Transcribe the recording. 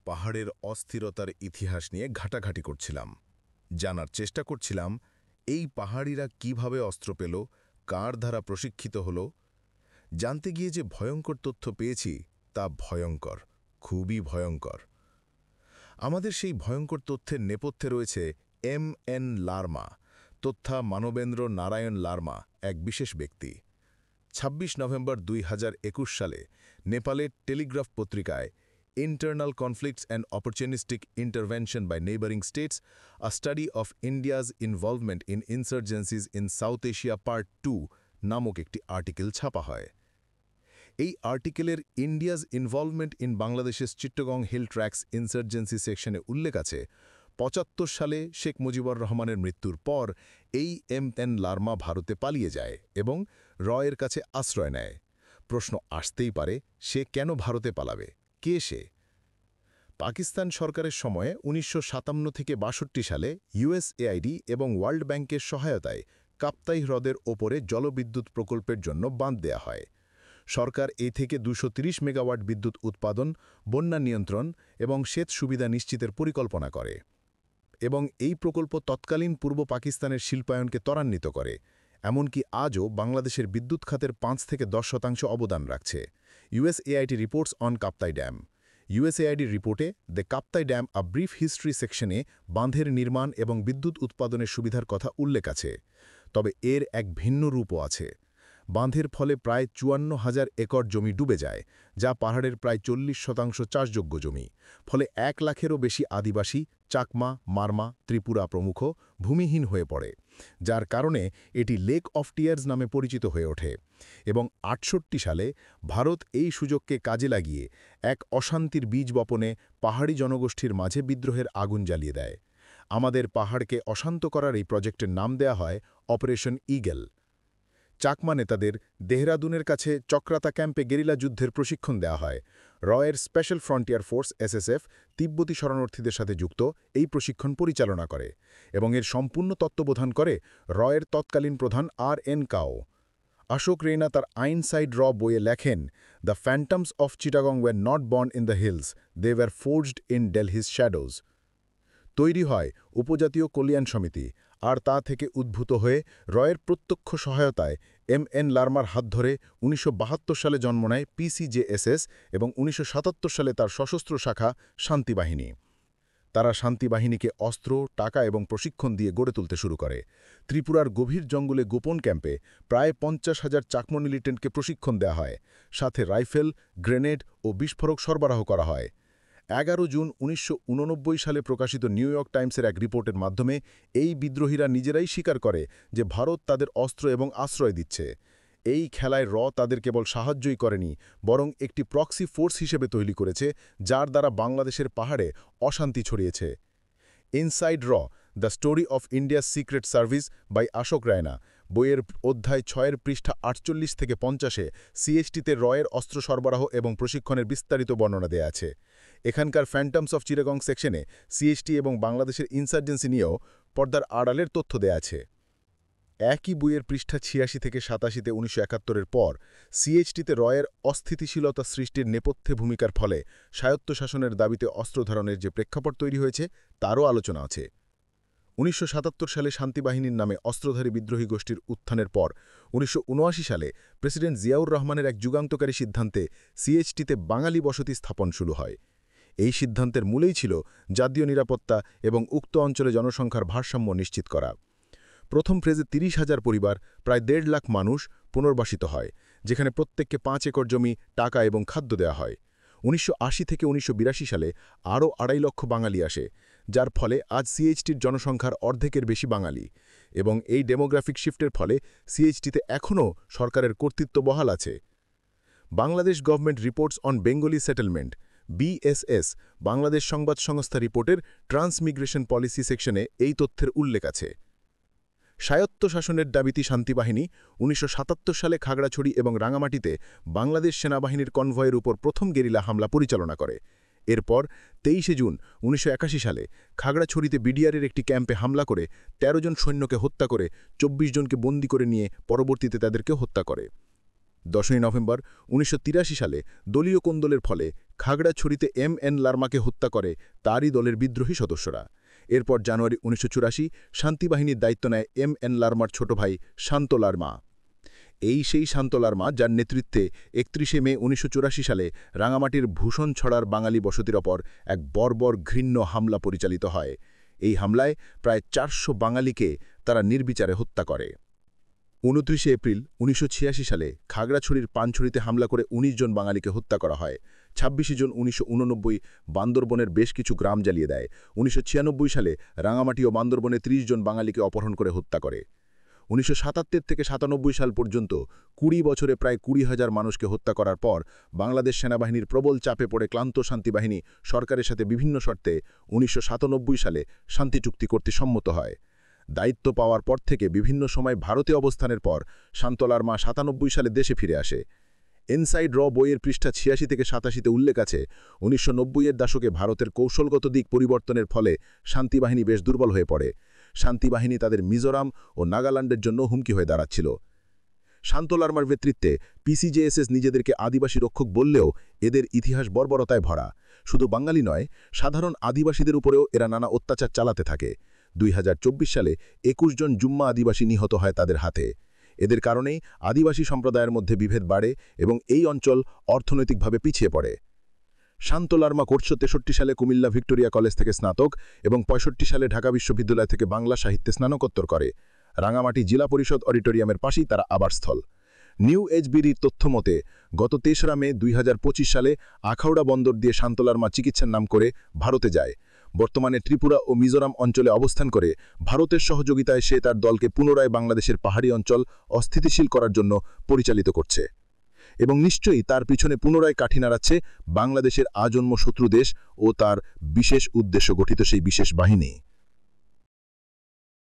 পাহাড়ের অস্থিরতার ইতিহাস নিয়ে ঘাটাঘাটি করছিলাম। জানার চেষ্টা করছিলাম এই পাহাড়িরা কিভাবে অস্ত্র পেল, কার দ্বারা প্রশিক্ষিত হল। জানতে গিয়ে যে ভয়ঙ্কর তথ্য পেয়েছি তা ভয়ঙ্কর, খুবই ভয়ঙ্কর। আমাদের সেই ভয়ঙ্কর তথ্যের নেপথ্যে রয়েছে এম.এন. লারমা, তথ্যা মানবেন্দ্র নারায়ণ লারমা, এক বিশেষ ব্যক্তি। ২৬ নভেম্বর ২০২১ সালে নেপালের টেলিগ্রাফ পত্রিকায় Internal Conflicts and Opportunistic Intervention by Neighboring States, a Study of India's Involvement in Insurgencies in South Asia Part 2 নামক একটি আর্টিকেল ছাপা হয়। এই আর্টিকেলের ইন্ডিয়াজ ইনভলভমেন্ট ইন বাংলাদেশের চিট্টগং হিল ট্র্যাক্স ইনসার্জেন্সি সেকশনে উল্লেখ আছে ৭৫ সালে শেখ মুজিবুর রহমানের মৃত্যুর পর এই এম.এন. লারমা ভারতে পালিয়ে যায় এবং রয়ের কাছে আশ্রয় নেয়। প্রশ্ন আসতেই পারে, সে কেন ভারতে পালাবে? কে সে? পাকিস্তান সরকারের সময়ে ১৯৫৭ থেকে ৬২ সালে ইউএসএআইডি এবং ওয়ার্ল্ড ব্যাংকের সহায়তায় কাপ্তাই হ্রদের ওপরে জলবিদ্যুৎ প্রকল্পের জন্য বাঁধ দেয়া হয়। সরকার এ থেকে ২৩০ মেগাওয়াট বিদ্যুৎ উৎপাদন, বন্যা নিয়ন্ত্রণ এবং সেচ সুবিধা নিশ্চিতের পরিকল্পনা করে এবং এই প্রকল্প তৎকালীন পূর্ব পাকিস্তানের শিল্পায়নকে ত্বরান্বিত করে। এমনকি আজও বাংলাদেশের বিদ্যুৎ খাতের ৫ থেকে ১০% অবদান রাখছে। USAID reports on Kaptai dam. ইউএসএআইডির রিপোর্টে the Kaptai dam a brief history সেকশনে বাঁধের নির্মাণ এবং বিদ্যুৎ উৎপাদনের সুবিধার কথা উল্লেখ আছে। তবে এর এক ভিন্ন রূপও আছে। বাঁধের ফলে প্রায় ৫৪,০০০ একর জমি ডুবে যায়, যা পাহাড়ের প্রায় ৪০% চাষযোগ্য জমি। ফলে ১ লাখেরও বেশি আদিবাসী, চাকমা, মারমা, ত্রিপুরা প্রমুখ ভূমিহীন হয়ে পড়ে, যার কারণে এটি লেক অফ টিয়ার্স নামে পরিচিত হয়ে ওঠে। এবং ৬৮ সালে ভারত এই সুযোগকে কাজে লাগিয়ে এক অশান্তির বীজ বপনে পাহাড়ি জনগোষ্ঠীর মাঝে বিদ্রোহের আগুন জ্বালিয়ে দেয়। আমাদের পাহাড়কে অশান্ত করার এই প্রজেক্টের নাম দেয়া হয় অপারেশন ঈগল। চাকমা নেতাদের দেহরাদুনের কাছে চক্রাতা ক্যাম্পে গেরিলা যুদ্ধের প্রশিক্ষণ দেওয়া হয়। রয়ের স্পেশাল ফ্রন্টিয়ার ফোর্স এসএসএফ তিব্বতী শরণার্থীদের সাথে যুক্ত এই প্রশিক্ষণ পরিচালনা করে এবং এর সম্পূর্ণ তত্ত্বাবধান করে রয়ের তৎকালীন প্রধান আর.এন. কাও। অশোক রেইনা তার আইনসাইড র বইয়ে লেখেন, the phantoms of Chittagong were not born in the hills, they were forged in Delhi's shadows. তৈরি হয় উপজাতীয় কল্যাণ সমিতি, আর তা থেকে উদ্ভূত হয়ে রয়ের প্রত্যক্ষ সহায়তায় এম.এন. লারমার হাত ধরে ১৯৭২ সালে জন্ম নেয় পিসিজেএসএস এবং ১৯৭৭ সালে তার সশস্ত্র শাখা শান্তিবাহিনী। তারা শান্তিবাহিনীকে অস্ত্র, টাকা এবং প্রশিক্ষণ দিয়ে গড়ে তুলতে শুরু করে। ত্রিপুরার গভীর জঙ্গলে গোপন ক্যাম্পে প্রায় ৫০,০০০ চাকমা মিলিটেন্টকে প্রশিক্ষণ দেওয়া হয়, সাথে রাইফেল, গ্রেনেড ও বিস্ফোরক সরবরাহ করা হয়। ১১ জুন ১৯৮৯ সালে প্রকাশিত নিউ ইয়র্ক টাইমসের এক রিপোর্টের মাধ্যমে এই বিদ্রোহীরা নিজেরাই স্বীকার করে যে ভারত তাদের অস্ত্র এবং আশ্রয় দিচ্ছে। এই খেলায় তাদের কেবল সাহায্যই করেনি, বরং একটি প্রক্সি ফোর্স হিসেবে তৈরি করেছে, যার দ্বারা বাংলাদেশের পাহাড়ে অশান্তি ছড়িয়েছে। Inside the story of India's secret service by Ashok Raina বইয়ের অধ্যায় ৬-এর পৃষ্ঠা ৪৮ থেকে ৫০-এ সিএসটিতে রয়ের অস্ত্র সরবরাহ এবং প্রশিক্ষণের বিস্তারিত বর্ণনা দেয়া আছে। এখানকার ফ্যান্টমস অফ চিটাগং সেকশনে সিএসটি এবং বাংলাদেশের ইনসার্জেন্সি নিয়েও পর্দার আড়ালের তথ্য দেয়া আছে। একই বইয়ের পৃষ্ঠা ৮৬ থেকে ৮৭-তে ১৯৭১-এর পর সিএইচটিতে রয়ের অস্থিতিশীলতা সৃষ্টির নেপথ্যে ভূমিকার ফলে স্বায়ত্তশাসনের দাবিতে অস্ত্র ধারণের যে প্রেক্ষাপট তৈরি হয়েছে তারও আলোচনা আছে। ১৯৭৭ সালে শান্তিবাহিনীর নামে অস্ত্রধারী বিদ্রোহী গোষ্ঠীর উত্থানের পর ১৯৭৯ সালে প্রেসিডেন্ট জিয়াউর রহমানের এক যুগান্তকারী সিদ্ধান্তে সিএইচটিতে বাঙালি বসতি স্থাপন শুরু হয়। এই সিদ্ধান্তের মূলেই ছিল জাতীয় নিরাপত্তা এবং উক্ত অঞ্চলে জনসংখ্যার ভারসাম্য নিশ্চিত করা। প্রথম ফ্রেজে ৩০,০০০ পরিবার, প্রায় ১.৫ লাখ মানুষ পুনর্বাসিত হয়, যেখানে প্রত্যেককে ৫ একর জমি, টাকা এবং খাদ্য দেওয়া হয়। ১৯৮০ থেকে ১৯৮২ সালে আরও ২.৫ লক্ষ বাঙালি আসে, যার ফলে আজ সিএইচটির জনসংখ্যার অর্ধেকের বেশি বাঙালি। এবং এই ডেমোগ্রাফিক শিফটের ফলে সিএইচটিতে এখনও সরকারের কর্তৃত্ব বহাল আছে। Bangladesh government reports on Bengali settlement BSS Bangladesh সংবাদ সংস্থা রিপোর্টের ট্রান্সমিগ্রেশন পলিসি সেকশনে এই তথ্যের উল্লেখ আছে। স্বায়ত্তশাসনের দাবিতে শান্তিবাহিনী ১৯৭৭ সালে খাগড়াছড়ি এবং রাঙামাটিতে বাংলাদেশ সেনাবাহিনীর কনভয়ের উপর প্রথম গেরিলা হামলা পরিচালনা করে। এরপর ২৩ জুন ১৯৮১ সালে খাগড়াছড়িতে বিডিআরের একটি ক্যাম্পে হামলা করে ১৩ জন সৈন্যকে হত্যা করে ২৪ জনকে বন্দী করে নিয়ে পরবর্তীতে তাদেরকে হত্যা করে। 10ই নভেম্বর 1983 সালে দলীয় কোন্দলের ফলে খাগড়াছড়িতে এম.এন. লারমাকে হত্যা করে তারই দলের বিদ্রোহী সদস্যরা। এরপর জানুয়ারি 1984 শান্তিবাহিনীর দায়িত্ব নেয় এম.এন. লারমার ছোট ভাই শান্ত লারমা। সেই শান্ত লারমা যার নেতৃত্বে 31শে মে 1984 সালে রাঙামাটির ভূষণ ছড়ার বাঙালি বসতির ওপর এক বর্বর ঘৃণ্য হামলা পরিচালিত হয়। এই হামলায় প্রায় 400 বাঙালিকে তারা নির্বিচারে হত্যা করে। 29শে এপ্রিল 1986 সালে খাগড়াছড়ির পানছড়িতে হামলা করে 19 জন বাঙালিকে হত্যা করা হয়। 26 জুন 1989 বান্দরবনের বেশ কিছু গ্রাম জ্বালিয়ে দেয়। 1996 সালে রাঙামাটি ও বান্দরবনে 30 জন বাঙালিকে অপহরণ করে হত্যা করে। 1977 থেকে 97 সাল পর্যন্ত 20 বছরে প্রায় 20,000 মানুষকে হত্যা করার পর বাংলাদেশ সেনাবাহিনীর প্রবল চাপে পড়ে ক্লান্ত শান্তিবাহিনী সরকারের সাথে বিভিন্ন শর্তে 1997 সালে শান্তি চুক্তি করতে সম্মত হয়। দায়িত্ব পাওয়ার পর থেকে বিভিন্ন সময় ভারতে অবস্থানের পর শান্ত লারমা 97 সালে দেশে ফিরে আসে। ইনসাইড র বইয়ের পৃষ্ঠা 86 থেকে 87-তে উল্লেখ আছে 1990-এর দশকে ভারতের কৌশলগত দিক পরিবর্তনের ফলে শান্তিবাহিনী বেশ দুর্বল হয়ে পড়ে। শান্তিবাহিনী তাদের মিজোরাম ও নাগাল্যান্ডের জন্য হুমকি হয়ে দাঁড়াচ্ছিল। শান্ত লারমার নেতৃত্বে পিসিজেএসএস নিজেদেরকে আদিবাসী রক্ষক বললেও এদের ইতিহাস বর্বরতায় ভরা। শুধু বাঙালি নয়, সাধারণ আদিবাসীদের উপরেও এরা নানা অত্যাচার চালাতে থাকে। 2024 সালে 21 জন জুম্মা আদিবাসী নিহত হয় তাদের হাতে। এদের কারণেই আদিবাসী সম্প্রদায়ের মধ্যে বিভেদ বাড়ে এবং এই অঞ্চল অর্থনৈতিকভাবে পিছিয়ে পড়ে। শান্ত লারমা 1963 সালে কুমিল্লা ভিক্টোরিয়া কলেজ থেকে স্নাতক এবং 65 সালে ঢাকা বিশ্ববিদ্যালয় থেকে বাংলা সাহিত্যে স্নাতকোত্তর করে। রাঙামাটি জেলা পরিষদ অডিটোরিয়ামের পাশেই তারা আবাসস্থল। নিউ এইচবির তথ্য মতে গত 3রা মে 2025 সালে আখাউড়া বন্দর দিয়ে শান্ত লারমা চিকিৎসার নাম করে ভারতে যায়। বর্তমানে ত্রিপুরা ও মিজোরাম অঞ্চলে অবস্থান করে ভারতের সহযোগিতায় সে তার দলকে পুনরায় বাংলাদেশের পাহাড়ি অঞ্চল অস্থিতিশীল করার জন্য পরিচালিত করছে এবং নিশ্চয়ই তার পিছনে পুনরায় কাঠি নাড়াচ্ছে বাংলাদেশের আজন্ম শত্রু দেশ ও তার বিশেষ উদ্দেশ্য গঠিত সেই বিশেষ বাহিনী।